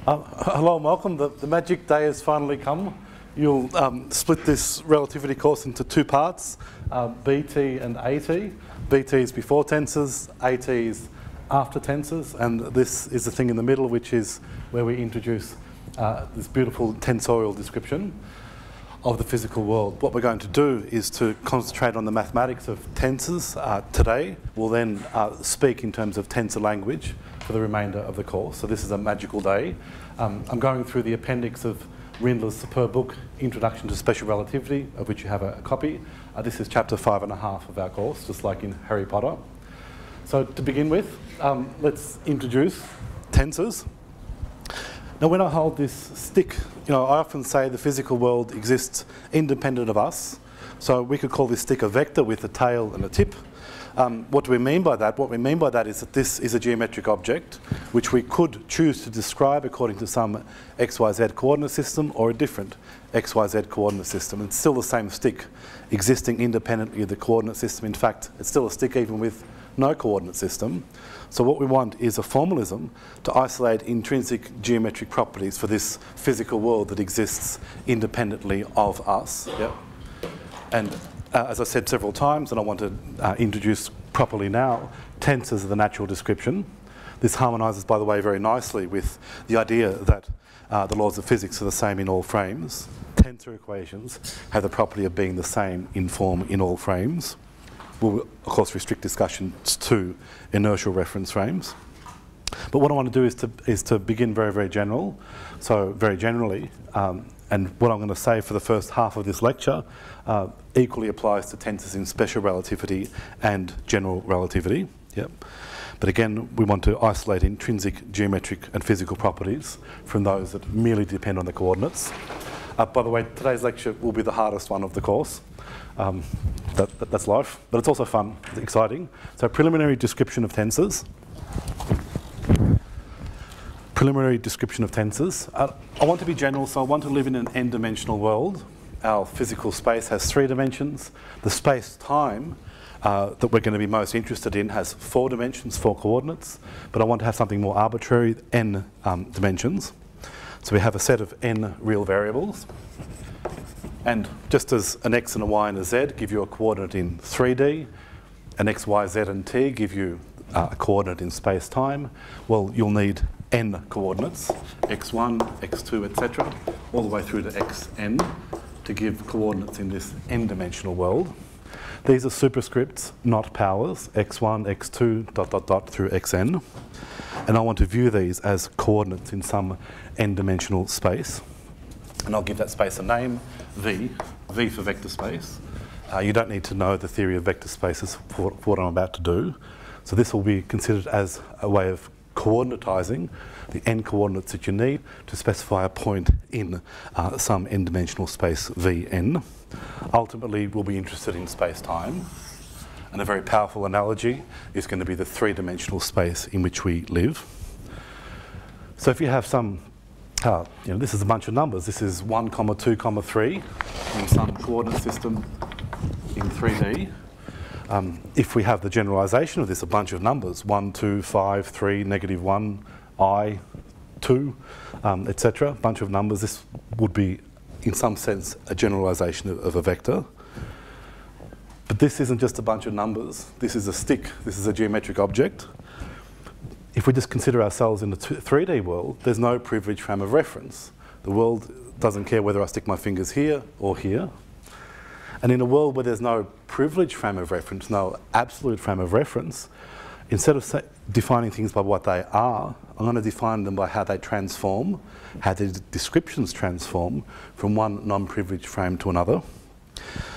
Hello and welcome. The magic day has finally come. You'll split this relativity course into two parts, BT and AT. BT is before tensors, AT is after tensors, and this is the thing in the middle, which is where we introduce this beautiful tensorial description of the physical world. What we're going to do is to concentrate on the mathematics of tensors today. We'll then speak in terms of tensor language for the remainder of the course. So this is a magical day. I'm going through the appendix of Rindler's superb book, Introduction to Special Relativity, of which you have a copy. This is chapter 5.5 of our course, just like in Harry Potter. So to begin with, let's introduce tensors. Now when I hold this stick, I often say the physical world exists independent of us. So we could call this stick a vector with a tail and a tip. What do we mean by that? What we mean by that is that this is a geometric object which we could choose to describe according to some XYZ coordinate system or a different XYZ coordinate system. It's still the same stick existing independently of the coordinate system. In fact, it's still a stick even with no coordinate system. So what we want is a formalism to isolate intrinsic geometric properties for this physical world that exists independently of us. Yep. And as I said several times, and I want to introduce properly now, tensors are the natural description. This harmonises, by the way, very nicely with the idea that the laws of physics are the same in all frames. Tensor equations have the property of being the same in form in all frames. We'll, of course, restrict discussions to inertial reference frames. But what I want to do is to begin very, very general. So very generally, and what I'm going to say for the first half of this lecture equally applies to tensors in special relativity and general relativity. Yep. But again, we want to isolate intrinsic geometric and physical properties from those that merely depend on the coordinates. By the way, today's lecture will be the hardest one of the course. That's life, but it's also fun, it's exciting. So preliminary description of tensors. Preliminary description of tensors. I want to be general, so I want to live in an n-dimensional world. Our physical space has 3 dimensions. The space-time that we're going to be most interested in has 4 dimensions, 4 coordinates, but I want to have something more arbitrary, n dimensions. So we have a set of n real variables. And just as an x and a y and a z give you a coordinate in 3D, an x, y, z and t give you a coordinate in space-time, well, you'll need n coordinates, x1, x2, etc., all the way through to xn to give coordinates in this n-dimensional world. These are superscripts, not powers, x1, x2, dot, dot, dot, through xn. And I want to view these as coordinates in some n-dimensional space. And I'll give that space a name, V for vector space. You don't need to know the theory of vector spaces for what I'm about to do. So this will be considered as a way of coordinatizing the n coordinates that you need to specify a point in some n-dimensional space Vn. Ultimately, we'll be interested in space-time. And a very powerful analogy is going to be the 3-dimensional space in which we live. So if you have some this is a bunch of numbers. This is 1, 2, 3 in some coordinate system in 3D. If we have the generalization of this, a bunch of numbers, 1, 2, 5, 3, -1, I, 2, etc., a bunch of numbers, this would be, in some sense, a generalization of a vector. But this isn't just a bunch of numbers. This is a stick. This is a geometric object. If we just consider ourselves in the 3D world, there's no privileged frame of reference. The world doesn't care whether I stick my fingers here or here. And in a world where there's no privileged frame of reference, no absolute frame of reference, instead of defining things by what they are, I'm going to define them by how they transform, how their descriptions transform from one non-privileged frame to another.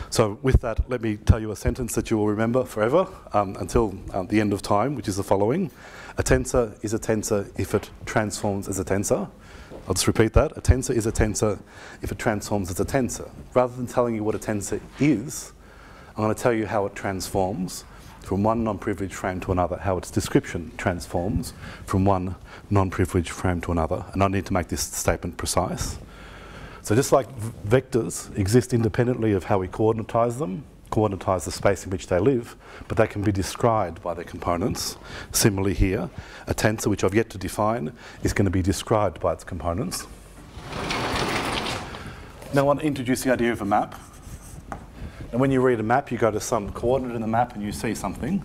So with that, let me tell you a sentence that you will remember forever until the end of time, which is the following. A tensor is a tensor if it transforms as a tensor. I'll just repeat that. A tensor is a tensor if it transforms as a tensor. Rather than telling you what a tensor is, I'm going to tell you how it transforms from one non-privileged frame to another, how its description transforms from one non-privileged frame to another. And I need to make this statement precise. So just like vectors exist independently of how we coordinatize them, coordinatise the space in which they live, but they can be described by their components. Similarly here, a tensor, which I've yet to define, is going to be described by its components. Now I want to introduce the idea of a map. And when you read a map, you go to some coordinate in the map and you see something.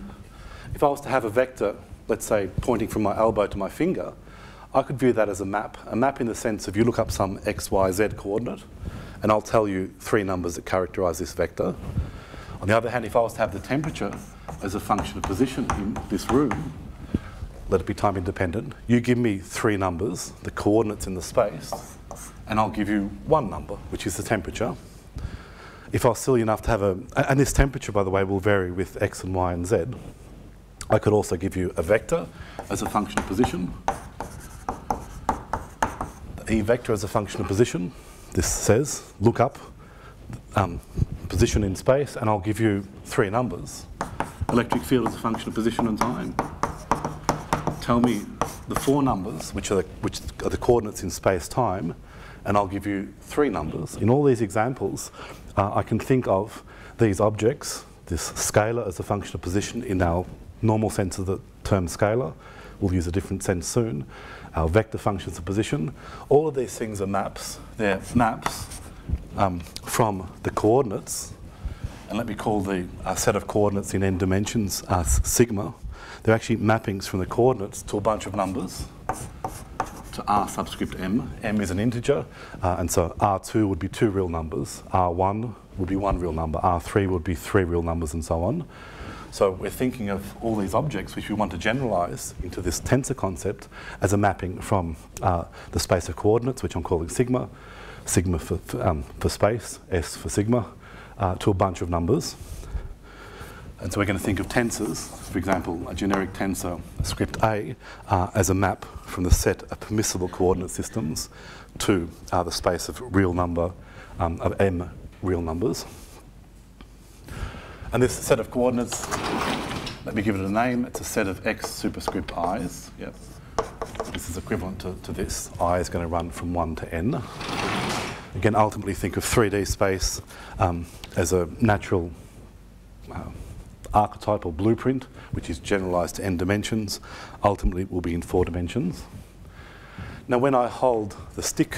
If I was to have a vector, let's say, pointing from my elbow to my finger, I could view that as a map in the sense of you look up some x, y, z coordinate, and I'll tell you 3 numbers that characterise this vector. On the other hand, if I was to have the temperature as a function of position in this room, let it be time independent, you give me 3 numbers, the coordinates in the space, and I'll give you 1 number, which is the temperature. If I was silly enough to have and this temperature, by the way, will vary with x and y and z, I could also give you a vector as a function of position, the E vector as a function of position. This says, look up position in space, and I'll give you 3 numbers. Electric field as a function of position and time. Tell me the 4 numbers, which are the coordinates in space-time, and I'll give you 3 numbers. In all these examples, I can think of these objects, this scalar as a function of position in our normal sense of the term scalar. We'll use a different sense soon. Our vector functions of position. All of these things are maps. They're maps from the coordinates, and let me call the set of coordinates in n dimensions sigma. They're actually mappings from the coordinates to a bunch of numbers, to r subscript m. M is an integer, and so r2 would be 2 real numbers, r1 would be 1 real number, r3 would be 3 real numbers, and so on. So we're thinking of all these objects which we want to generalise into this tensor concept as a mapping from the space of coordinates, which I'm calling sigma, sigma for space, s for sigma, to a bunch of numbers. And so we're going to think of tensors, for example, a generic tensor, script A, as a map from the set of permissible coordinate systems to the space of real number, of m real numbers. And this set of coordinates, let me give it a name, it's a set of x superscript i's. Yep. This is equivalent to this. I is going to run from 1 to n. Again, ultimately think of 3D space as a natural archetypal blueprint, which is generalised to n dimensions. Ultimately, it will be in 4 dimensions. Now, when I hold the stick,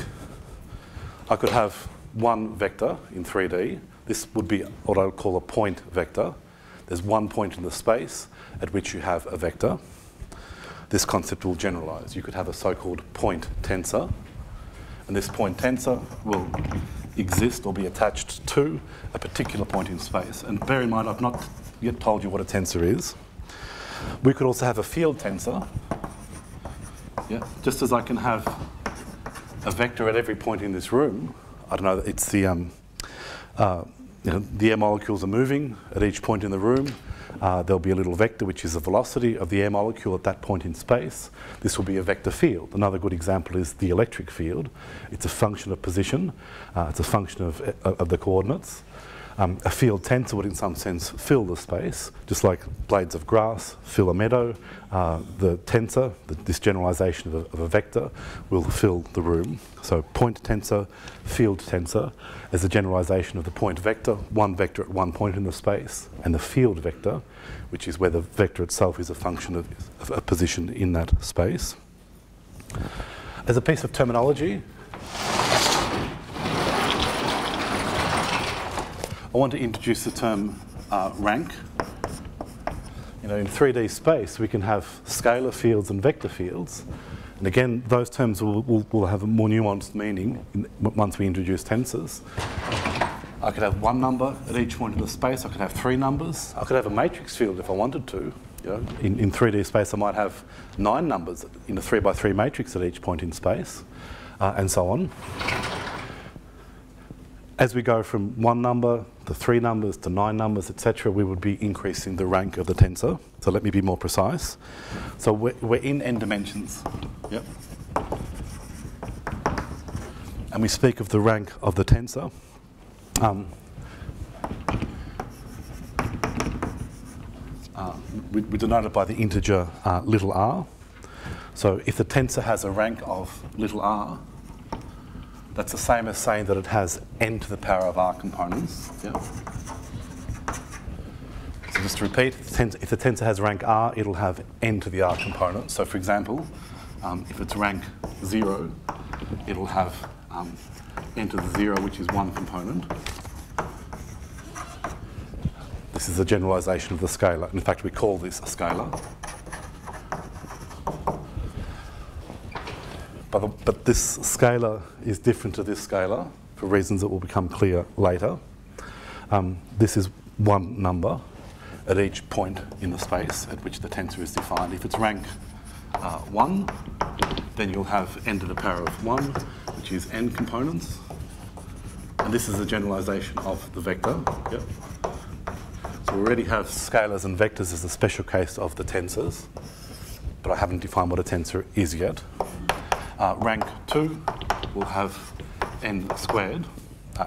I could have one vector in 3D. This would be what I would call a point vector. There's one point in the space at which you have a vector. This concept will generalise. You could have a so-called point tensor, and this point tensor will exist or be attached to a particular point in space. And bear in mind, I've not yet told you what a tensor is. We could also have a field tensor, just as I can have a vector at every point in this room. I don't know, it's the air molecules are moving at each point in the room. There'll be a little vector, which is the velocity of the air molecule at that point in space. This will be a vector field. Another good example is the electric field. It's a function of position. It's a function of the coordinates. A field tensor would, in some sense, fill the space, just like blades of grass fill a meadow. The tensor, this generalisation of a vector, will fill the room. So point tensor, field tensor, as a generalisation of the point vector, one vector at one point in the space, and the field vector, which is where the vector itself is a function of a position in that space. As a piece of terminology, I want to introduce the term rank. In 3D space, we can have scalar fields and vector fields. And again, those terms will have a more nuanced meaning once we introduce tensors. I could have one number at each point in the space. I could have 3 numbers. I could have a matrix field if I wanted to. In 3D space, I might have 9 numbers in a 3x3 matrix at each point in space, and so on. As we go from 1 number to 3 numbers to 9 numbers, etc., we would be increasing the rank of the tensor. So let me be more precise. So we're in n dimensions. Yep. And we speak of the rank of the tensor. We denote it by the integer little r. So if the tensor has a rank of little r, that's the same as saying that it has n to the power of r components. Yeah. just to repeat, if the tensor has rank r, it'll have n to the r components. So for example, if it's rank 0, it'll have n to the 0, which is one component. This is a generalization of the scalar. In fact, we call this a scalar. But this scalar is different to this scalar for reasons that will become clear later. This is one number at each point in the space at which the tensor is defined. If it's rank 1, then you'll have n to the power of 1, which is n components. And this is a generalization of the vector. Yep. So we already have scalars and vectors as a special case of the tensors, but I haven't defined what a tensor is yet. Rank 2 will have n squared,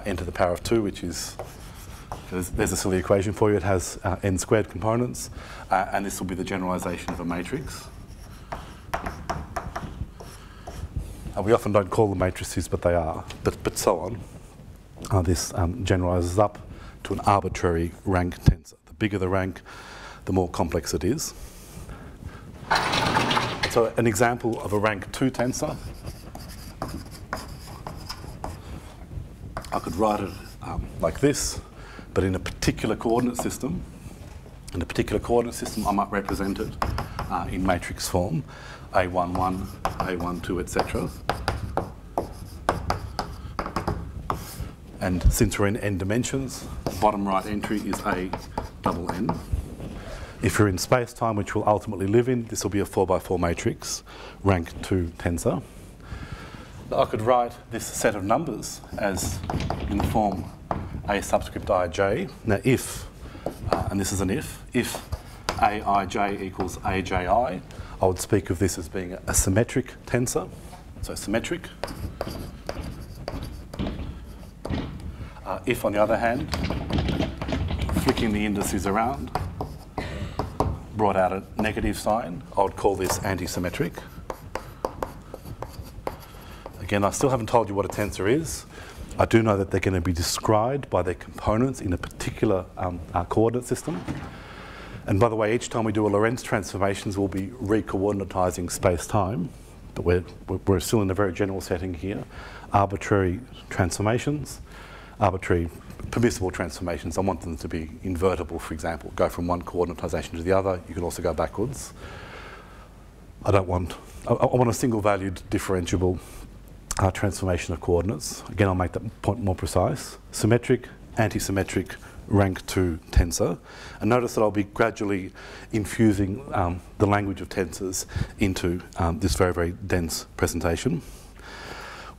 n to the power of 2, which is, there's a silly equation for you, it has n squared components, and this will be the generalization of a matrix. We often don't call them matrices, but they are, but so on. This generalizes up to an arbitrary rank tensor. The bigger the rank, the more complex it is. So an example of a rank 2 tensor, I could write it like this, but in a particular coordinate system. In a particular coordinate system, I might represent it in matrix form, A11, A12, etc. And since we're in n dimensions, the bottom right entry is A double n. If you're in space-time, which we'll ultimately live in, this will be a 4x4 matrix, rank 2 tensor. I could write this set of numbers as in the form A subscript ij. Now if, and this is an if Aij equals Aji, I would speak of this as being a symmetric tensor. So symmetric. If, on the other hand, flicking the indices around brought out a negative sign, I would call this anti-symmetric. Again, I still haven't told you what a tensor is. I do know that they're going to be described by their components in a particular coordinate system. And by the way, each time we do a Lorentz transformations, we'll be re-coordinatizing space-time. But we're still in a very general setting here. Arbitrary transformations, arbitrary permissible transformations. I want them to be invertible, for example, go from one coordinatization to the other. You can also go backwards. I want a single-valued differentiable transformation of coordinates. Again, I'll make that point more precise. Symmetric, anti-symmetric, rank 2 tensor. And notice that I'll be gradually infusing the language of tensors into this very, very dense presentation.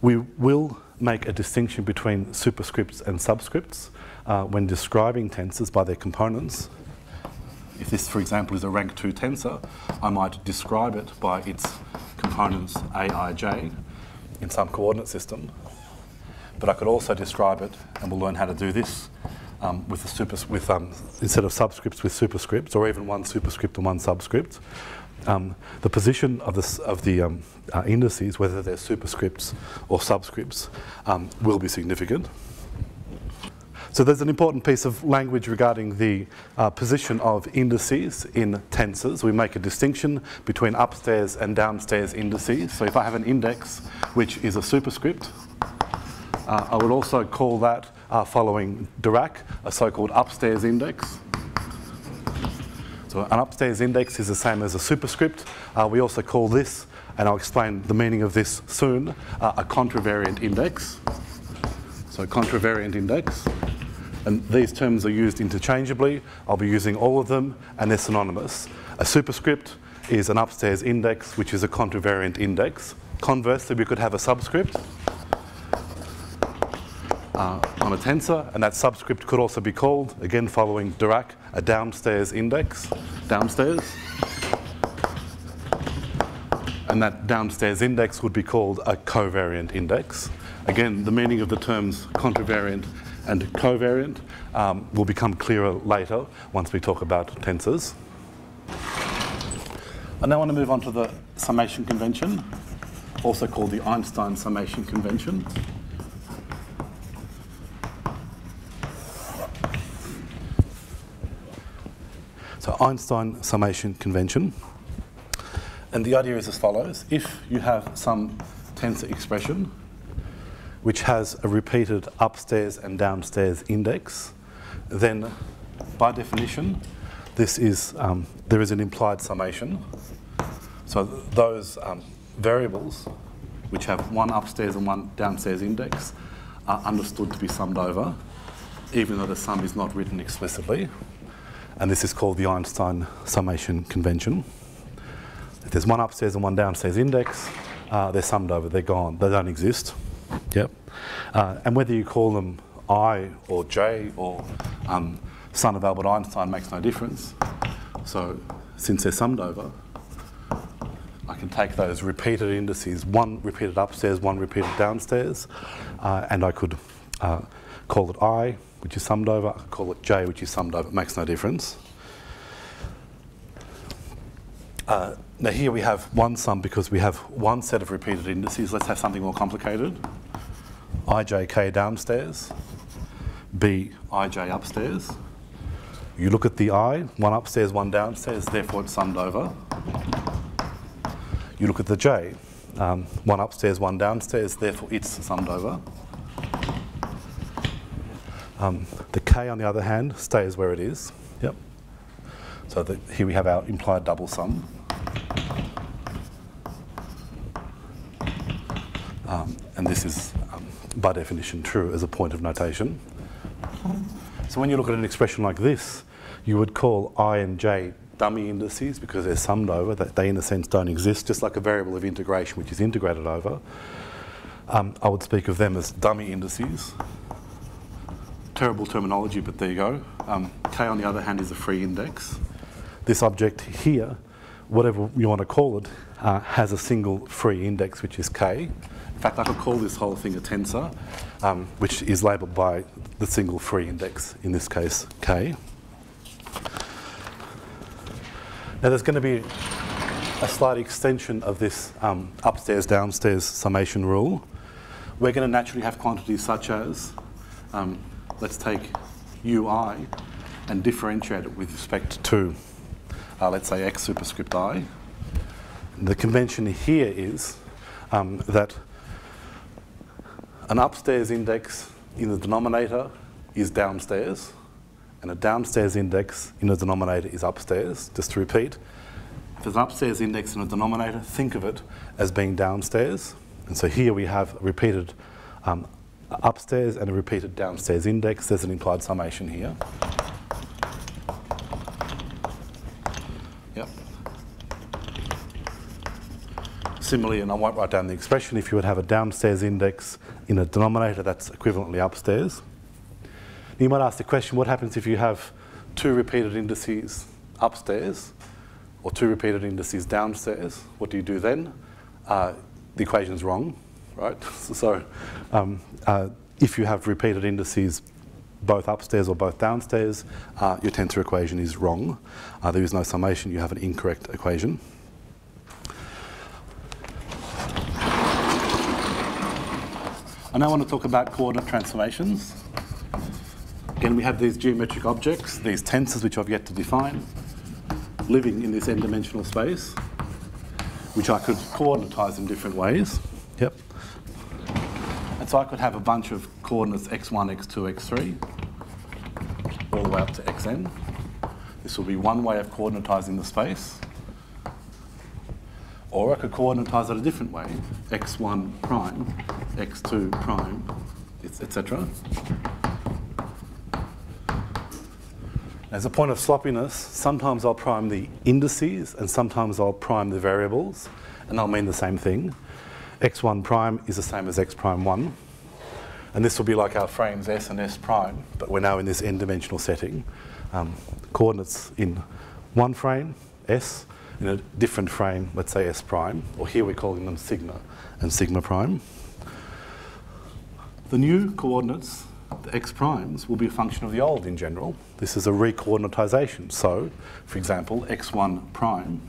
We will make a distinction between superscripts and subscripts when describing tensors by their components. If this, for example, is a rank 2 tensor, I might describe it by its components Aij in some coordinate system. But I could also describe it, and we'll learn how to do this, instead of subscripts with superscripts, or even one superscript and one subscript. The position of the indices, whether they're superscripts or subscripts, will be significant. So there's an important piece of language regarding the position of indices in tensors. We make a distinction between upstairs and downstairs indices. So if I have an index which is a superscript, I would also call that, following Dirac, a so-called upstairs index. So an upstairs index is the same as a superscript. We also call this, and I'll explain the meaning of this soon, a contravariant index. So contravariant index. And these terms are used interchangeably. I'll be using all of them, and they're synonymous. A superscript is an upstairs index, which is a contravariant index. Conversely, we could have a subscript on a tensor, and that subscript could also be called, again following Dirac, a downstairs index, downstairs. And that downstairs index would be called a covariant index. Again, the meaning of the terms contravariant and covariant will become clearer later once we talk about tensors. I now want to move on to the summation convention, also called the Einstein summation convention. Einstein summation convention. And the idea is as follows. If you have some tensor expression which has a repeated upstairs and downstairs index, then by definition there is an implied summation. So those variables which have one upstairs and one downstairs index are understood to be summed over, even though the sum is not written explicitly. And this is called the Einstein summation convention. If there's one upstairs and one downstairs index, they're summed over, they're gone, they don't exist. Yep. And whether you call them I or J or son of Albert Einstein makes no difference. So since they're summed over, I can take those repeated indices, one repeated upstairs, one repeated downstairs, and I could call it I, which is summed over, I could call it J, which is summed over. It makes no difference. Now here we have one sum because we have one set of repeated indices. Let's have something more complicated. IJK downstairs, B IJ upstairs. You look at the I, one upstairs, one downstairs, therefore it's summed over. You look at the J, one upstairs, one downstairs, therefore it's summed over. The K, on the other hand, stays where it is. Yep. So here we have our implied double sum. And this is, by definition, true as a point of notation. So when you look at an expression like this, you would call I and J dummy indices because they're summed over, that they in a sense don't exist, just like a variable of integration which is integrated over. I would speak of them as dummy indices. Terrible terminology, but there you go. K, on the other hand, is a free index. This object here, whatever you want to call it, has a single free index, which is K. In fact, I could call this whole thing a tensor, which is labelled by the single free index, in this case, K. Now there's going to be a slight extension of this upstairs-downstairs summation rule. We're going to naturally have quantities such as, let's take ui and differentiate it with respect to, let's say, x superscript I. The convention here is that an upstairs index in the denominator is downstairs, and a downstairs index in the denominator is upstairs. Just to repeat, if there's an upstairs index in a denominator, think of it as being downstairs. And so here we have a repeated upstairs and a repeated downstairs index. There's an implied summation here. Yep. Similarly, and I won't write down the expression, if you would have a downstairs index in a denominator, that's equivalently upstairs. You might ask the question, what happens if you have two repeated indices upstairs or two repeated indices downstairs? What do you do then? The equation's wrong, right? So if you have repeated indices both upstairs or both downstairs, your tensor equation is wrong. There is no summation, you have an incorrect equation. I now want to talk about coordinate transformations. Again, we have these geometric objects, these tensors which I've yet to define, living in this n-dimensional space, which I could coordinatize in different ways. Yep. And so I could have a bunch of coordinates x1, x2, x3, all the way up to xn. This will be one way of coordinatizing the space. Or I could coordinatize it a different way, x1 prime, x2 prime, etc. As a point of sloppiness, sometimes I'll prime the indices and sometimes I'll prime the variables, and they'll mean the same thing. x1 prime is the same as x prime 1. And this will be like our frames s and s prime, but we're now in this n-dimensional setting. Coordinates in one frame, s, in a different frame, let's say s prime, or here we're calling them sigma and sigma prime. The new coordinates, the x primes, will be a function of the old in general. This is a recoordinatization. So, for example, x1 prime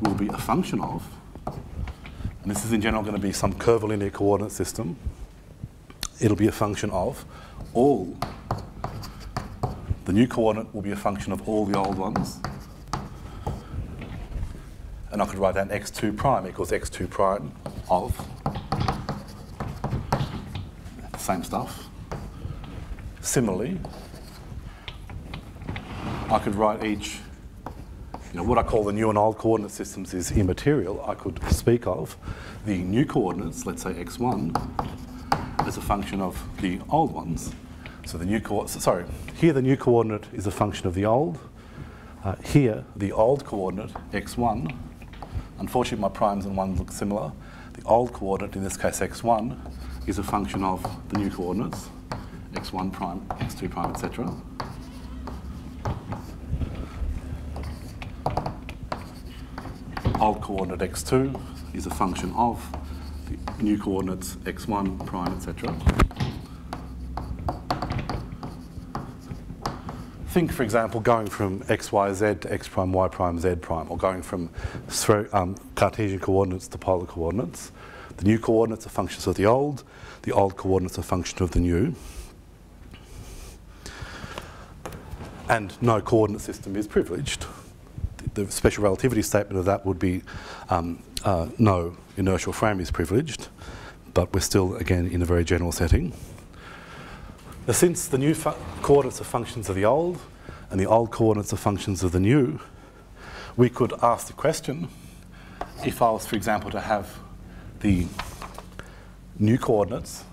will be a function of, and this is in general going to be some curvilinear coordinate system. It'll be a function of all. The new coordinate will be a function of all the old ones. And I could write down x2 prime equals x2 prime of the same stuff. Similarly, I could write each, what I call the new and old coordinate systems is immaterial. I could speak of the new coordinates, let's say x1, as a function of the old ones. So the new here the new coordinate is a function of the old. Here, the old coordinate, x1, unfortunately my primes and ones look similar. The old coordinate, in this case x1, is a function of the new coordinates, x1 prime, x2 prime, etc. Old coordinate x2 is a function of the new coordinates x1 prime, etc. Think, for example, going from x, y, z to x prime, y prime, z prime, or going from Cartesian coordinates to polar coordinates. The new coordinates are functions of the old coordinates are functions of the new. And no coordinate system is privileged. The special relativity statement of that would be no inertial frame is privileged, but we're still, again, in a very general setting. Now, since the new coordinates are functions of the old and the old coordinates are functions of the new, we could ask the question, if I was, for example, to have the new coordinates,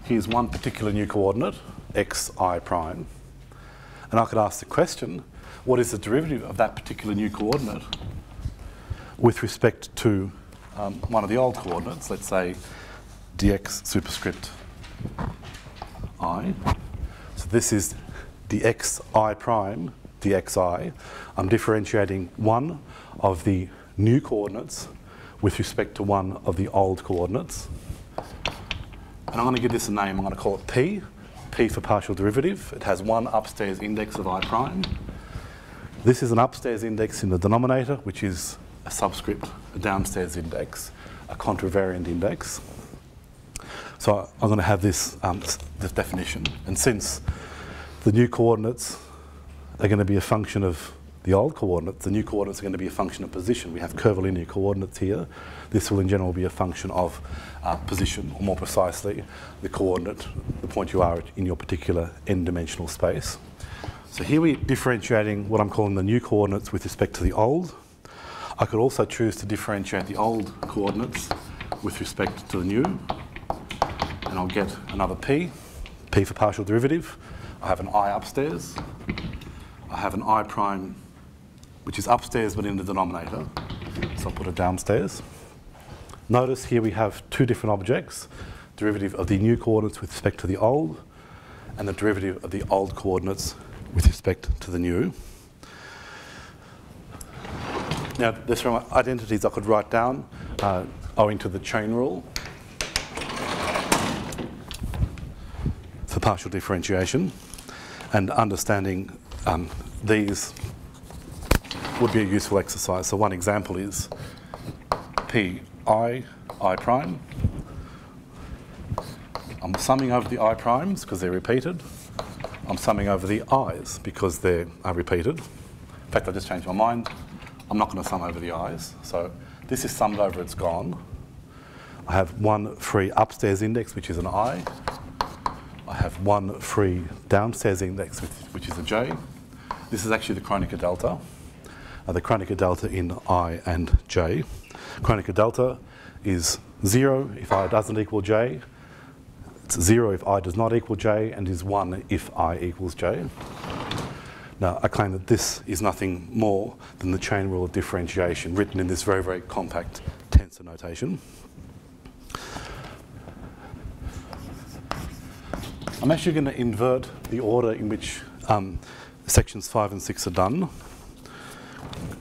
here's one particular new coordinate, xi prime, and I could ask the question, what is the derivative of that particular new coordinate with respect to one of the old coordinates, let's say dx superscript I. So this is the xi prime, dxi. I'm differentiating one of the new coordinates with respect to one of the old coordinates. And I'm going to give this a name. I'm going to call it P. P for partial derivative. It has one upstairs index of I prime. This is an upstairs index in the denominator, which is a subscript, a downstairs index, a contravariant index. So I'm going to have this definition. And since the new coordinates are going to be a function of the old coordinates, the new coordinates are going to be a function of position. We have curvilinear coordinates here. This will in general be a function of position, or more precisely, the coordinate, the point you are in your particular n-dimensional space. So here we're differentiating what I'm calling the new coordinates with respect to the old. I could also choose to differentiate the old coordinates with respect to the new. And I'll get another P. P for partial derivative. I have an I upstairs. I have an I prime, which is upstairs but in the denominator. So I'll put it downstairs. Notice here we have two different objects. Derivative of the new coordinates with respect to the old, and the derivative of the old coordinates with respect to the new. Now, there's some identities I could write down owing to the chain rule for partial differentiation, and understanding these would be a useful exercise. So one example is P I prime. I'm summing over the I primes because they're repeated. I'm summing over the i's because they are repeated. In fact, I just changed my mind. I'm not going to sum over the i's. So this is summed over, it's gone. I have one free upstairs index, which is an I. I have one free downstairs index, which is a j. This is actually the Kronecker delta. The Kronecker delta in I and j. Kronecker delta is 0 if I doesn't equal j. It's 0 if I does not equal j, and is 1 if I equals j. Now, I claim that this is nothing more than the chain rule of differentiation written in this very, very compact tensor notation. I'm actually going to invert the order in which sections 5 and 6 are done,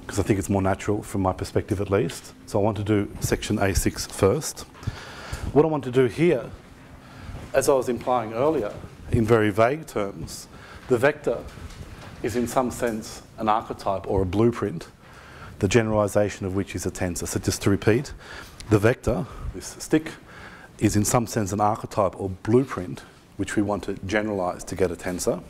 because I think it's more natural from my perspective at least. So I want to do section A6 first. What I want to do here, as I was implying earlier, in very vague terms, the vector is in some sense an archetype or a blueprint, the generalization of which is a tensor. So just to repeat, the vector, this stick, is in some sense an archetype or blueprint which we want to generalize to get a tensor.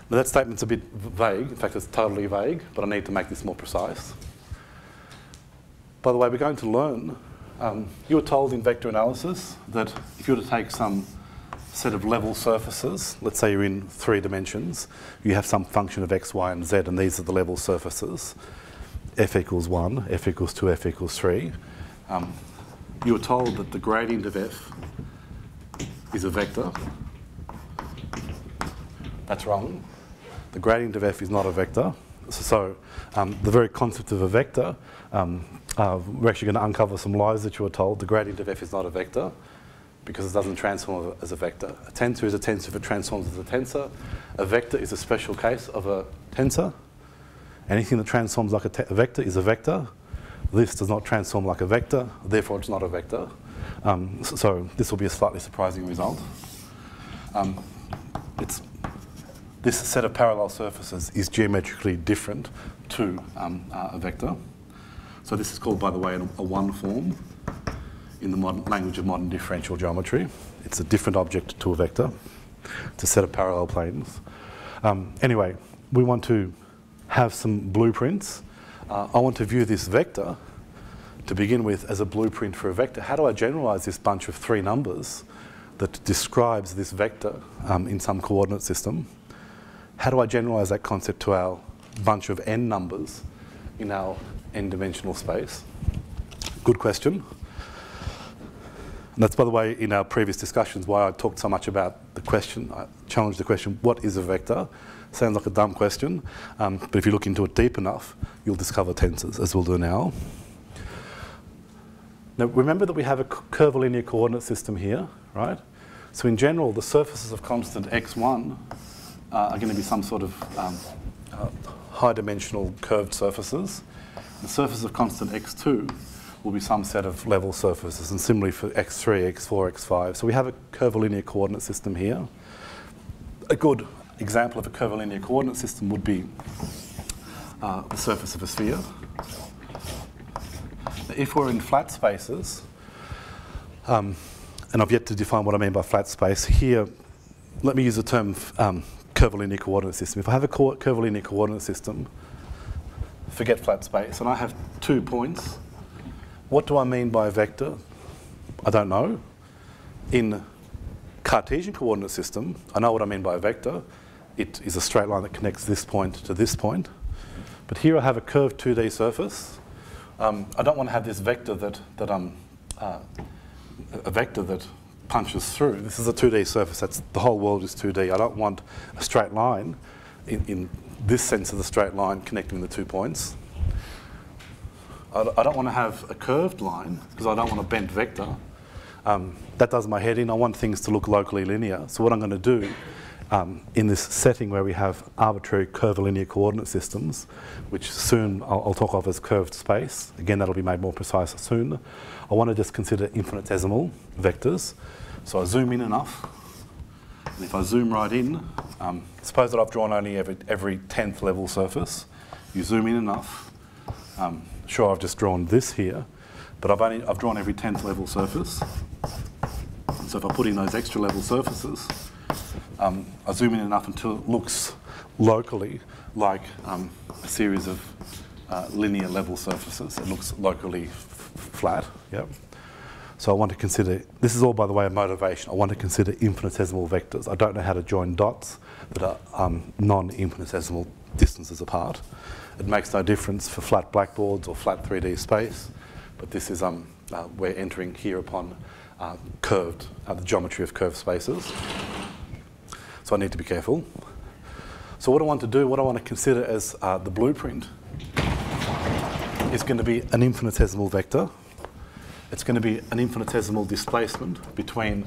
Now that statement's a bit vague. In fact, it's totally vague, but I need to make this more precise. By the way, we're going to learn, you were told in vector analysis that if you were to take some set of level surfaces, let's say you're in 3 dimensions, you have some function of x, y, and z, and these are the level surfaces, f equals 1, f equals 2, f equals 3. You were told that the gradient of f is a vector. That's wrong. The gradient of f is not a vector. So the very concept of a vector, we're actually going to uncover some lies that you were told. The gradient of f is not a vector because it doesn't transform as a vector. A tensor is a tensor if it transforms as a tensor. A vector is a special case of a tensor. Anything that transforms like a vector is a vector. This does not transform like a vector, therefore it's not a vector. So this will be a slightly surprising result. This set of parallel surfaces is geometrically different to a vector. So this is called, by the way, a one form in the modern language of modern differential geometry. It's a different object to a vector. It's a set of parallel planes. Anyway, we want to have some blueprints. I want to view this vector to begin with as a blueprint for a vector. How do I generalize this bunch of 3 numbers that describes this vector in some coordinate system? How do I generalize that concept to our bunch of n numbers in our n-dimensional space? Good question. And that's, by the way, in our previous discussions why I talked so much about the question. I challenged the question, what is a vector? Sounds like a dumb question, but if you look into it deep enough, you'll discover tensors, as we'll do now. Now, remember that we have a curvilinear coordinate system here, right? So in general, the surfaces of constant x1 are going to be some sort of high-dimensional curved surfaces. The surface of constant x2 will be some set of level surfaces, and similarly for x3, x4, x5. So we have a curvilinear coordinate system here. A good example of a curvilinear coordinate system would be the surface of a sphere. If we're in flat spaces, and I've yet to define what I mean by flat space, here, let me use the term curvilinear coordinate system. If I have a curvilinear coordinate system, forget flat space, and I have 2 points, what do I mean by a vector? I don't know. In Cartesian coordinate system, I know what I mean by a vector. It is a straight line that connects this point to this point. But here I have a curved 2D surface. I don't want to have this vector a vector that punches through. This is a 2D surface. The whole world is 2D. I don't want a straight line in this sense of the straight line connecting the 2 points. I don't want to have a curved line because I don't want a bent vector. That does my head in. I want things to look locally linear. So what I'm going to do in this setting where we have arbitrary curvilinear coordinate systems, which soon I'll talk of as curved space. Again, that'll be made more precise soon. I want to just consider infinitesimal vectors. So I zoom in enough. And if I zoom right in, suppose that I've drawn only every 10th level surface. You zoom in enough. Sure, I've just drawn this here, but I've drawn every 10th level surface. So if I put in those extra level surfaces, I zoom in enough until it looks locally like a series of linear level surfaces. It looks locally flat. Yep. So I want to consider, this is all, by the way, a motivation. I want to consider infinitesimal vectors. I don't know how to join dots that are non-infinitesimal distances apart. It makes no difference for flat blackboards or flat 3D space, but this is, we're entering here upon curved, the geometry of curved spaces. So I need to be careful. So what I want to do, what I want to consider as the blueprint is going to be an infinitesimal vector. It's going to be an infinitesimal displacement between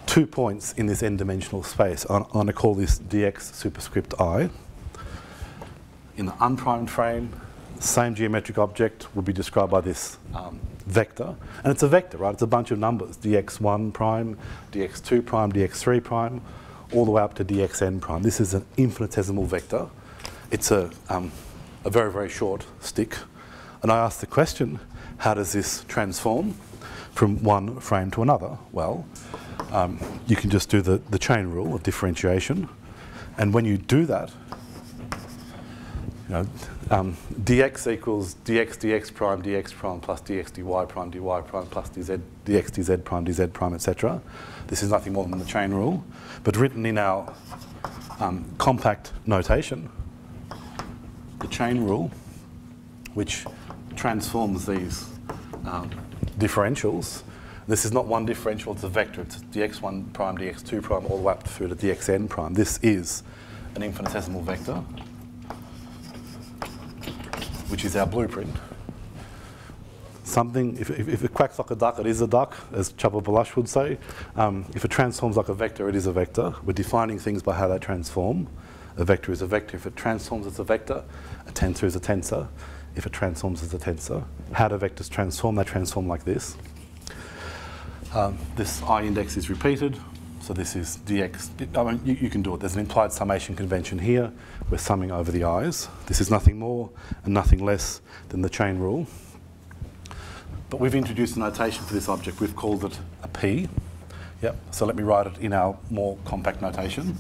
2 points in this n-dimensional space. I'm going to call this dx superscript I. In the unprimed frame, the same geometric object will be described by this vector. And it's a vector, right? It's a bunch of numbers, dx1 prime, dx2 prime, dx3 prime, all the way up to dxn prime. This is an infinitesimal vector. It's a very, very short stick. And I ask the question, how does this transform from one frame to another? Well, you can just do the chain rule of differentiation. And when you do that, dx equals dx prime plus dx dy prime plus dz dz prime, etc. This is nothing more than the chain rule, but written in our compact notation, the chain rule, which transforms these differentials. This is not one differential, it's a vector. It's dx1 prime, dx2 prime, all the way up through to dxn prime. This is an infinitesimal vector, which is our blueprint. Something, if it quacks like a duck, it is a duck, as Chapel Balash would say. If it transforms like a vector, it is a vector. We're defining things by how they transform. A vector is a vector. If it transforms as a vector, a tensor is a tensor. If it transforms as a tensor, how do vectors transform? They transform like this. This I index is repeated, so this is dx. I mean, you can do it. There's an implied summation convention here. We're summing over the i's. This is nothing more and nothing less than the chain rule. But we've introduced a notation for this object. We've called it a p. Yep. So let me write it in our more compact notation.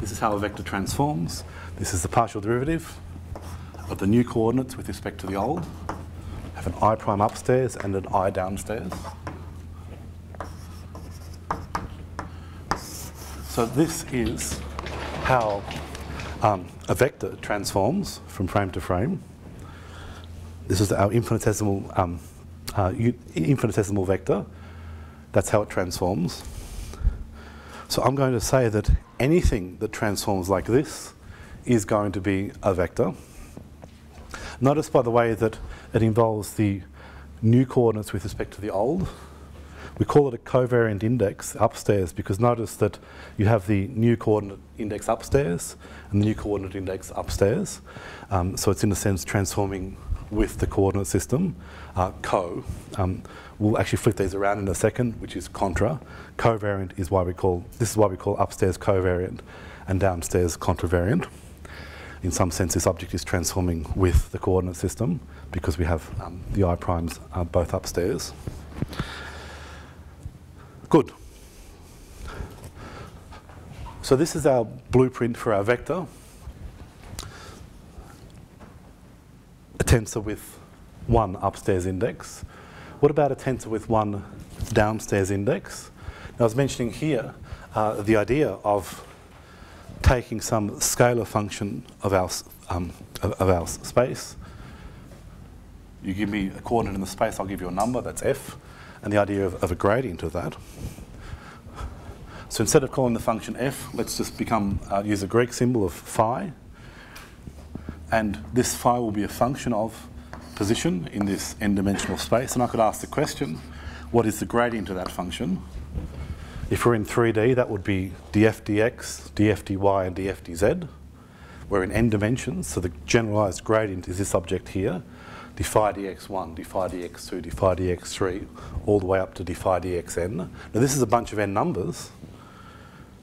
This is how a vector transforms. This is the partial derivative of the new coordinates with respect to the old. Have an I prime upstairs and an I downstairs. So this is how a vector transforms from frame to frame. This is our infinitesimal vector. That's how it transforms. So I'm going to say that anything that transforms like this is going to be a vector. Notice, by the way, that it involves the new coordinates with respect to the old. We call it a covariant index upstairs because notice that you have the new coordinate index upstairs and the new coordinate index upstairs. So it's in a sense transforming with the coordinate system. We'll actually flip these around in a second, which is contra. Covariant is this is why we call upstairs covariant and downstairs contravariant. In some sense, this object is transforming with the coordinate system because we have the I primes both upstairs. Good. So this is our blueprint for our vector. A tensor with one upstairs index. What about a tensor with one downstairs index? Now, I was mentioning here the idea of taking some scalar function of our space. You give me a coordinate in the space, I'll give you a number, that's f, and the idea of a gradient of that. So instead of calling the function f, let's just use a Greek symbol of phi, and this phi will be a function of position in this n-dimensional space, and I could ask the question, what is the gradient of that function? If we're in 3D, that would be df dx, df dy, and df dz. We're in n dimensions, so the generalised gradient is this object here, dphi dx1, dphi dx2, dphi dx3, all the way up to dphi dxn. Now this is a bunch of n numbers,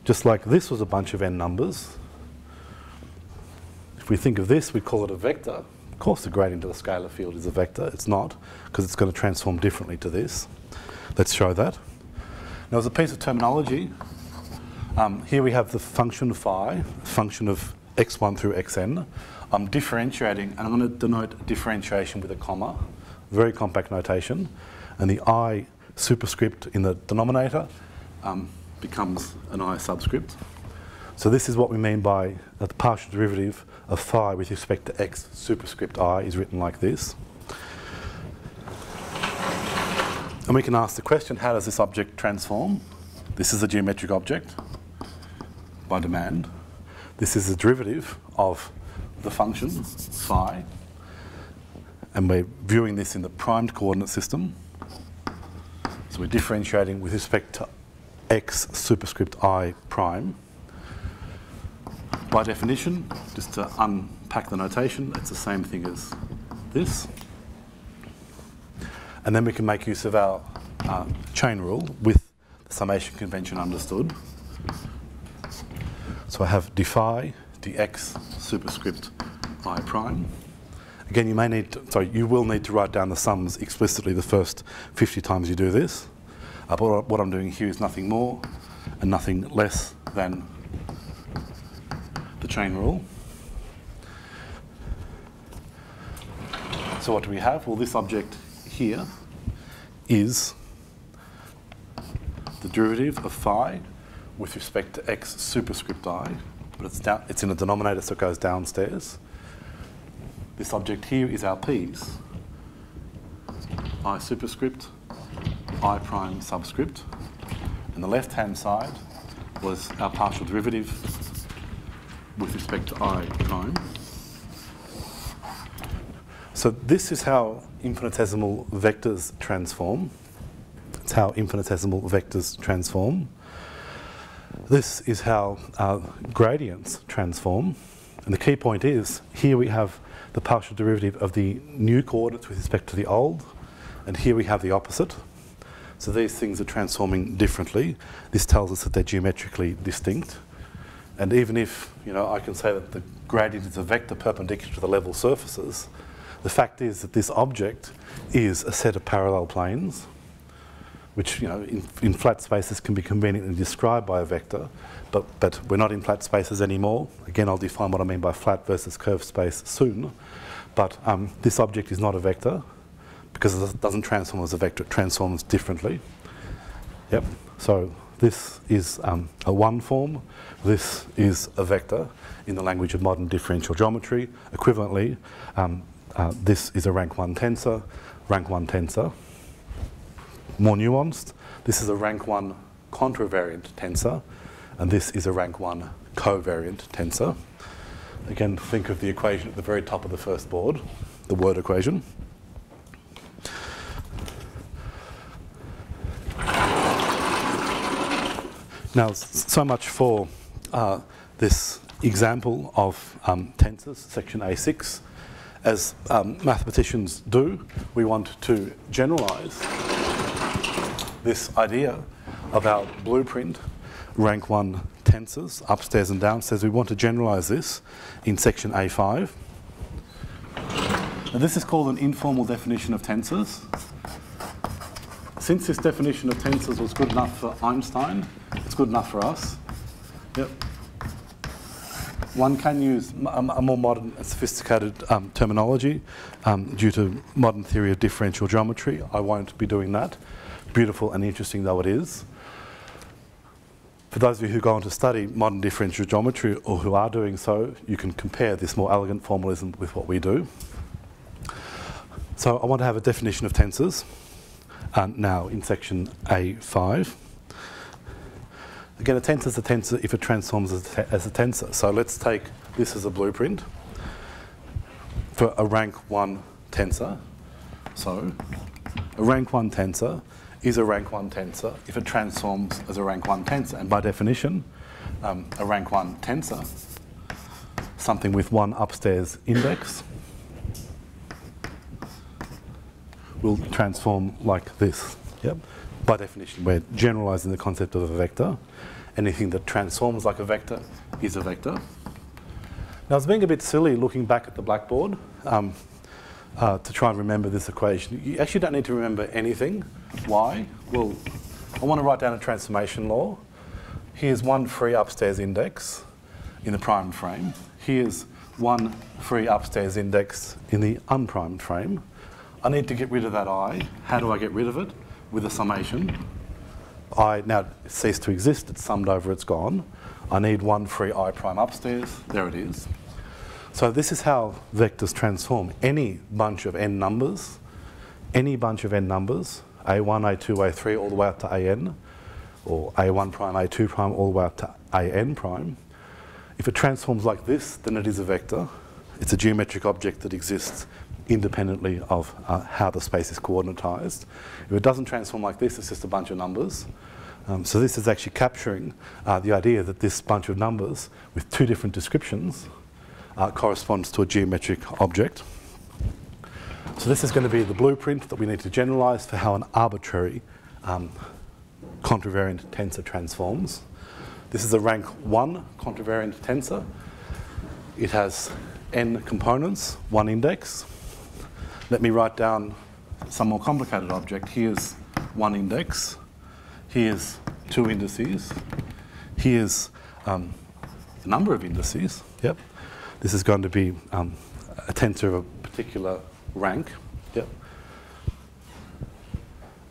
just like this was a bunch of n numbers. If we think of this, we call it a vector. Of course the gradient of the scalar field is a vector. It's not, because it's going to transform differently to this. Let's show that. Now, as a piece of terminology, here we have the function phi, function of x1 through xn. I'm differentiating, and I'm going to denote differentiation with a comma, very compact notation, and the I superscript in the denominator becomes an I subscript. So this is what we mean by the partial derivative of phi with respect to x superscript I is written like this. And we can ask the question, how does this object transform? This is a geometric object by demand. This is the derivative of the function phi, and we're viewing this in the primed coordinate system. So we're differentiating with respect to x superscript I prime. By definition, just to unpack the notation, it's the same thing as this. And then we can make use of our chain rule with the summation convention understood. So I have dphi dx superscript I prime. Again, you will need to write down the sums explicitly the first 50 times you do this. But what I'm doing here is nothing more and nothing less than chain rule. So what do we have? Well, this object here is the derivative of phi with respect to x superscript I, but it's in the denominator, so it goes downstairs. This object here is our p's. I superscript, I prime subscript. And the left-hand side was our partial derivative with respect to I prime. So this is how infinitesimal vectors transform. It's how infinitesimal vectors transform. This is how gradients transform. And the key point is, here we have the partial derivative of the new coordinates with respect to the old, and here we have the opposite. So these things are transforming differently. This tells us that they're geometrically distinct. And even if, I can say that the gradient is a vector perpendicular to the level surfaces, the fact is that this object is a set of parallel planes, which, in flat spaces can be conveniently described by a vector, but we're not in flat spaces anymore. Again, I'll define what I mean by flat versus curved space soon. But this object is not a vector, because it doesn't transform as a vector, it transforms differently. Yep. So this is a one form. This is a vector in the language of modern differential geometry. Equivalently, this is a rank 1 tensor, rank 1 tensor. More nuanced, this is a rank 1 contravariant tensor, and this is a rank 1 covariant tensor. Again, think of the equation at the very top of the first board, the word equation. Now, so much for this example of tensors, section A6. As mathematicians do, we want to generalize this idea of our blueprint, rank 1 tensors, upstairs and downstairs. We want to generalize this in section A5. Now, this is called an informal definition of tensors. Since this definition of tensors was good enough for Einstein, it's good enough for us. Yep. One can use a more modern and sophisticated terminology due to modern theory of differential geometry. I won't be doing that, beautiful and interesting though it is. For those of you who go on to study modern differential geometry, or who are doing so, you can compare this more elegant formalism with what we do. So I want to have a definition of tensors now in section A5. Again, a tensor is a tensor if it transforms as a tensor. So let's take this as a blueprint for a rank 1 tensor. So a rank 1 tensor is a rank 1 tensor if it transforms as a rank 1 tensor. And by definition, a rank 1 tensor, something with one upstairs index, will transform like this. Yep. By definition, we're generalizing the concept of a vector. Anything that transforms like a vector is a vector. Now, I was being a bit silly looking back at the blackboard to try and remember this equation. You actually don't need to remember anything. Why? Well, I want to write down a transformation law. Here's one free upstairs index in the primed frame. Here's one free upstairs index in the unprimed frame. I need to get rid of that I. How do I get rid of it? With a summation. I now ceased to exist, it's summed over, it's gone. I need one free I prime upstairs, there it is. So this is how vectors transform. Any bunch of n numbers, A1, A2, A3, all the way up to AN, or A1 prime, A2 prime, all the way up to AN prime. If it transforms like this, then it is a vector. It's a geometric object that exists independently of how the space is coordinatized. If it doesn't transform like this, it's just a bunch of numbers. So this is actually capturing the idea that this bunch of numbers with two different descriptions corresponds to a geometric object. So this is going to be the blueprint that we need to generalize for how an arbitrary contravariant tensor transforms. This is a rank 1 contravariant tensor. It has n components, one index. Let me write down some more complicated object. Here's one index. Here's two indices. Here's the number of indices. Yep. This is going to be a tensor of a particular rank. Yep.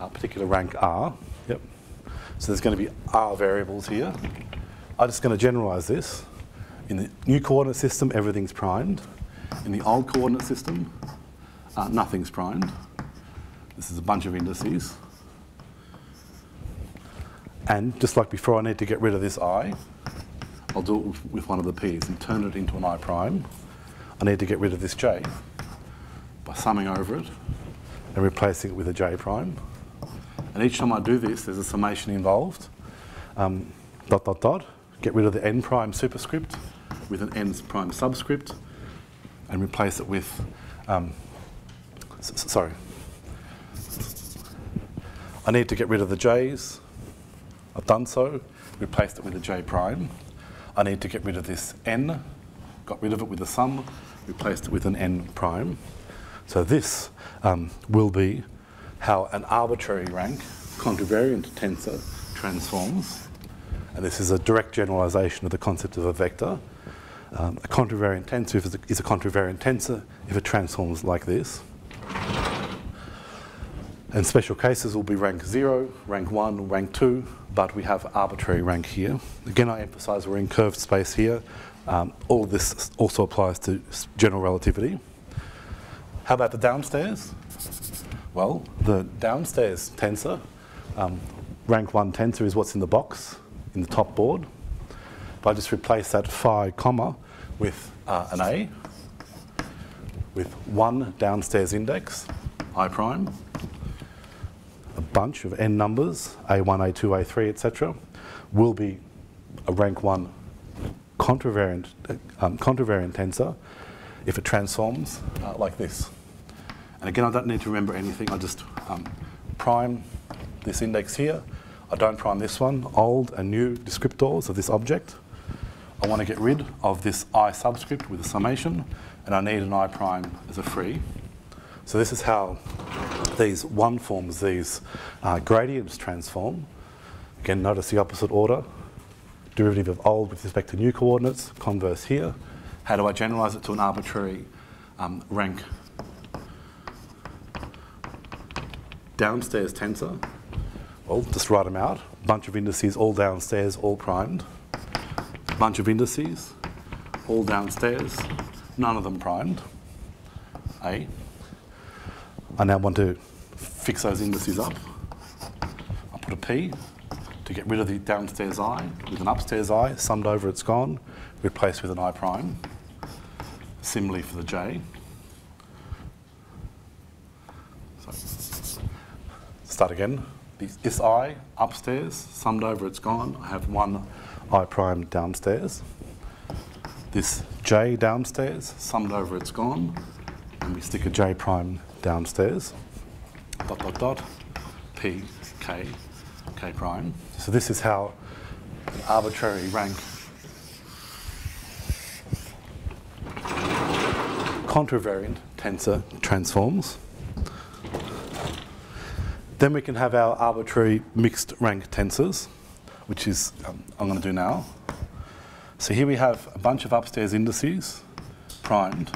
A particular rank R. Yep. So there's going to be R variables here. I'm just going to generalize this. In the new coordinate system, everything's primed. In the old coordinate system, nothing's primed. This is a bunch of indices. And just like before, I need to get rid of this I. I'll do it with one of the P's and turn it into an I prime. I need to get rid of this J by summing over it and replacing it with a J prime. And each time I do this, there's a summation involved. Dot, dot, dot. Get rid of the N prime superscript with an N prime subscript and replace it with, sorry. I need to get rid of the J's. I've done so, replaced it with a J prime. I need to get rid of this N, got rid of it with a sum, replaced it with an N prime. So this will be how an arbitrary rank contravariant tensor transforms. And this is a direct generalization of the concept of a vector. A contravariant tensor is a contravariant tensor if it transforms like this. And special cases will be rank 0, rank 1, rank 2, but we have arbitrary rank here. Again, I emphasize we're in curved space here. All of this also applies to general relativity. How about the downstairs? Well, the downstairs tensor, rank 1 tensor is what's in the box, in the top board. If I just replace that phi comma with an A, with one downstairs index, I prime, a bunch of n numbers, A1, A2, A3, etc., will be a rank 1 contravariant tensor if it transforms like this. And again, I don't need to remember anything. I just prime this index here. I don't prime this one, old and new descriptors of this object. I want to get rid of this I subscript with a summation, and I need an I prime as a free. So this is how these one forms, these gradients transform. Again, notice the opposite order. Derivative of old with respect to new coordinates, converse here. How do I generalize it to an arbitrary rank downstairs tensor? Well, just write them out. Bunch of indices, all downstairs, all primed. Bunch of indices, all downstairs, none of them primed. A. I now want to fix those indices up. I'll put a P to get rid of the downstairs I with an upstairs I, summed over it's gone, replaced with an I prime. Similarly for the J. So, start again. This I upstairs, summed over it's gone. I have one I prime downstairs. This J downstairs, summed over it's gone. And we stick a J prime downstairs. Dot, dot, dot. P, K, K prime. So this is how an arbitrary rank contravariant tensor transforms. Then we can have our arbitrary mixed rank tensors, which is I'm going to do now. So here we have a bunch of upstairs indices, primed,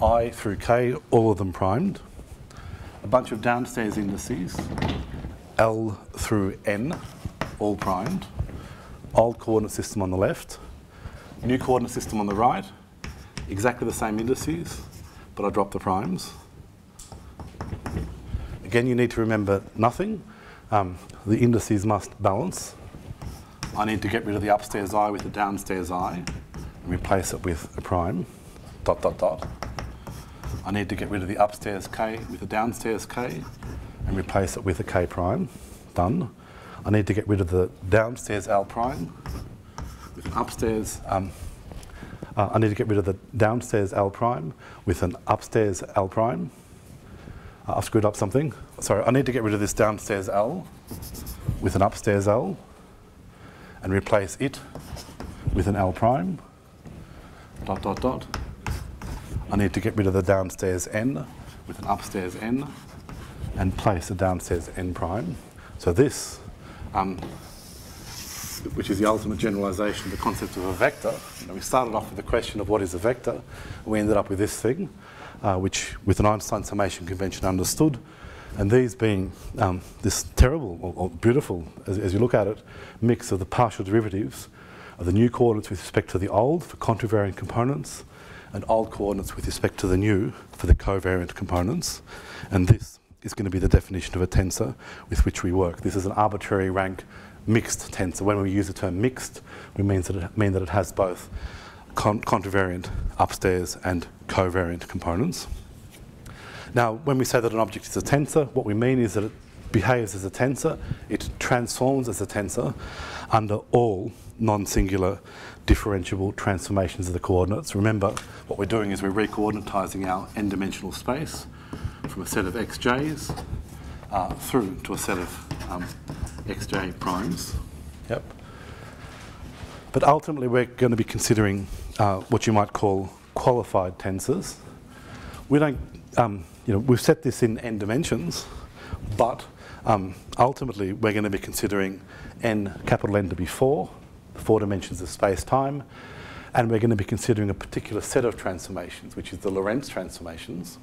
I through K, all of them primed. A bunch of downstairs indices, L through N, all primed. Old coordinate system on the left, new coordinate system on the right, exactly the same indices, but I drop the primes. Again, you need to remember nothing. The indices must balance. I need to get rid of the upstairs I with the downstairs I and replace it with a prime, dot, dot, dot. I need to get rid of the upstairs K with the downstairs K and replace it with a K prime, done. I need to get rid of the downstairs L prime with an upstairs, I need to get rid of the downstairs L prime with an upstairs L prime. I've screwed up something. Sorry, I need to get rid of this downstairs L with an upstairs L and replace it with an L prime, dot, dot, dot. I need to get rid of the downstairs N with an upstairs N and place a downstairs N prime. So this which is the ultimate generalisation of the concept of a vector. We started off with the question of what is a vector, and we ended up with this thing, which with an Einstein summation convention understood, and these being this terrible or beautiful, as you look at it, mix of the partial derivatives of the new coordinates with respect to the old for contravariant components, and old coordinates with respect to the new for the covariant components. And this is going to be the definition of a tensor with which we work. This is an arbitrary rank mixed tensor. When we use the term mixed, we mean that it has both contravariant upstairs and covariant components. Now, when we say that an object is a tensor, what we mean is that it behaves as a tensor, it transforms as a tensor under all non-singular differentiable transformations of the coordinates. Remember, what we're doing is we're recoordinatizing our n-dimensional space from a set of xj's through to a set of xj primes. Yep. But ultimately, we're going to be considering what you might call qualified tensors. We don't, we've set this in n dimensions, but ultimately, we're going to be considering capital N to be 4 dimensions of space-time, and we're going to be considering a particular set of transformations, which is the Lorentz transformations.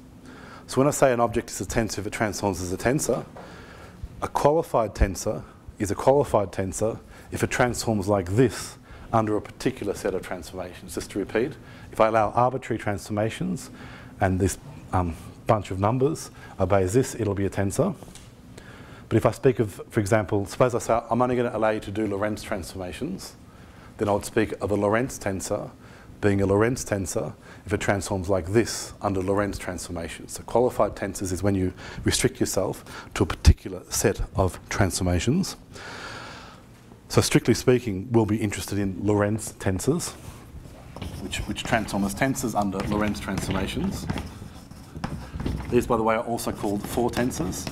So when I say an object is a tensor if it transforms as a tensor, a qualified tensor is a qualified tensor if it transforms like this under a particular set of transformations. Just to repeat, if I allow arbitrary transformations and this bunch of numbers obeys this, it'll be a tensor. But if I speak of, for example, suppose I say I'm only going to allow you to do Lorentz transformations, then I would speak of a Lorentz tensor being a Lorentz tensor if it transforms like this under Lorentz transformations. So qualified tensors is when you restrict yourself to a particular set of transformations. So strictly speaking, we'll be interested in Lorentz tensors, which transform as tensors under Lorentz transformations. These, by the way, are also called 4 tensors.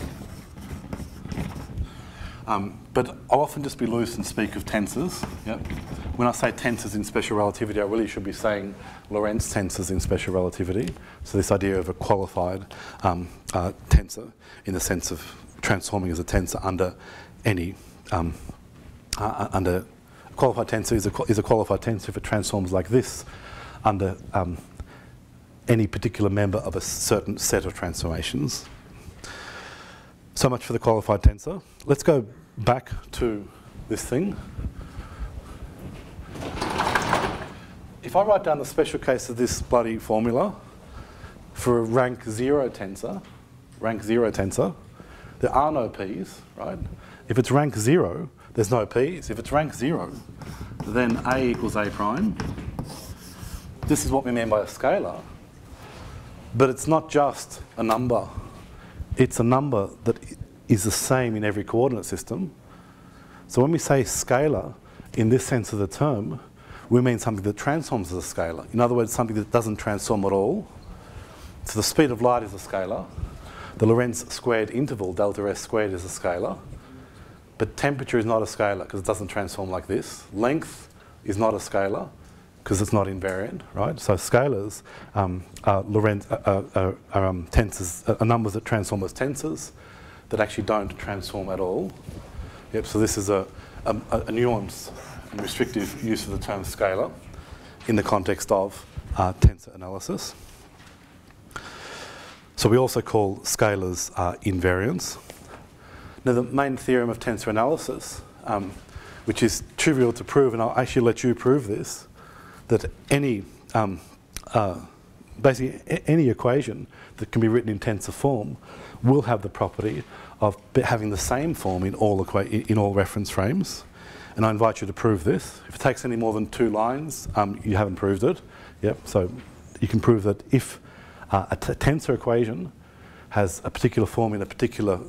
But I'll often just be loose and speak of tensors. Yep. When I say tensors in special relativity, I really should be saying Lorentz tensors in special relativity. So this idea of a qualified tensor in the sense of transforming as a tensor under any under a qualified tensor is a qualified tensor if it transforms like this under any particular member of a certain set of transformations. So much for the qualified tensor. Let's go back to this thing. If I write down the special case of this bloody formula for a rank 0 tensor, there are no p's, right? If it's rank 0, there's no p's. If it's rank 0, then A equals A prime. This is what we mean by a scalar. But it's not just a number. It's a number that is the same in every coordinate system. So when we say scalar, in this sense of the term, we mean something that transforms as a scalar. In other words, something that doesn't transform at all. So the speed of light is a scalar. The Lorentz squared interval, delta S squared, is a scalar. But temperature is not a scalar because it doesn't transform like this. Length is not a scalar because it's not invariant, right? So scalars are tensors, are numbers that transform as tensors that actually don't transform at all. Yep. So this is a nuanced and restrictive use of the term scalar in the context of tensor analysis. So we also call scalars invariants. Now the main theorem of tensor analysis, which is trivial to prove, and I'll actually let you prove this, that any, basically any equation that can be written in tensor form will have the property of having the same form in all reference frames. And I invite you to prove this. If it takes any more than 2 lines, you haven't proved it. Yep. So you can prove that if a tensor equation has a particular form in a particular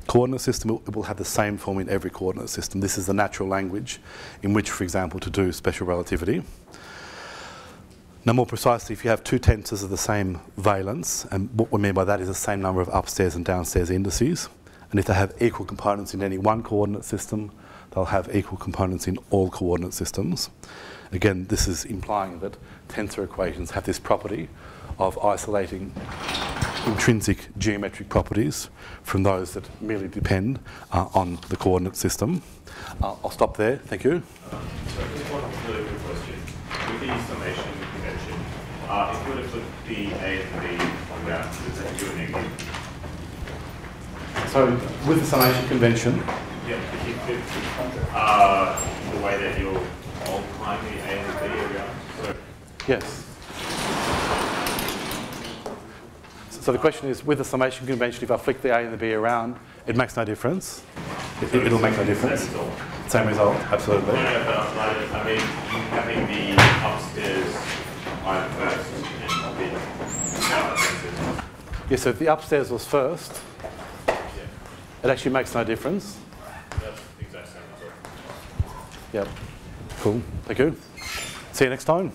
coordinate system, it will have the same form in every coordinate system. This is the natural language in which, for example, to do special relativity. Now, more precisely, if you have 2 tensors of the same valence, and what we mean by that is the same number of upstairs and downstairs indices, and if they have equal components in any one coordinate system, they'll have equal components in all coordinate systems. Again, this is implying that tensor equations have this property of isolating intrinsic geometric properties from those that merely depend on the coordinate system. I'll stop there. Thank you. So just one really quick question. With the summation convention, if you were to flip the A and B around, does that give you a negative? So with the summation convention, Yeah, if you flip the way that you're multiplying the A and the B around. So yes. So the question is, with the summation convention, if I flick the A and the B around, it makes no difference. It'll make no difference. Same result, absolutely. No, but I mean, having the upstairs item first and the downstairs. Yeah, so if the upstairs was first, it actually makes no difference. That's the exact same result. Yep. Cool. Thank you. See you next time.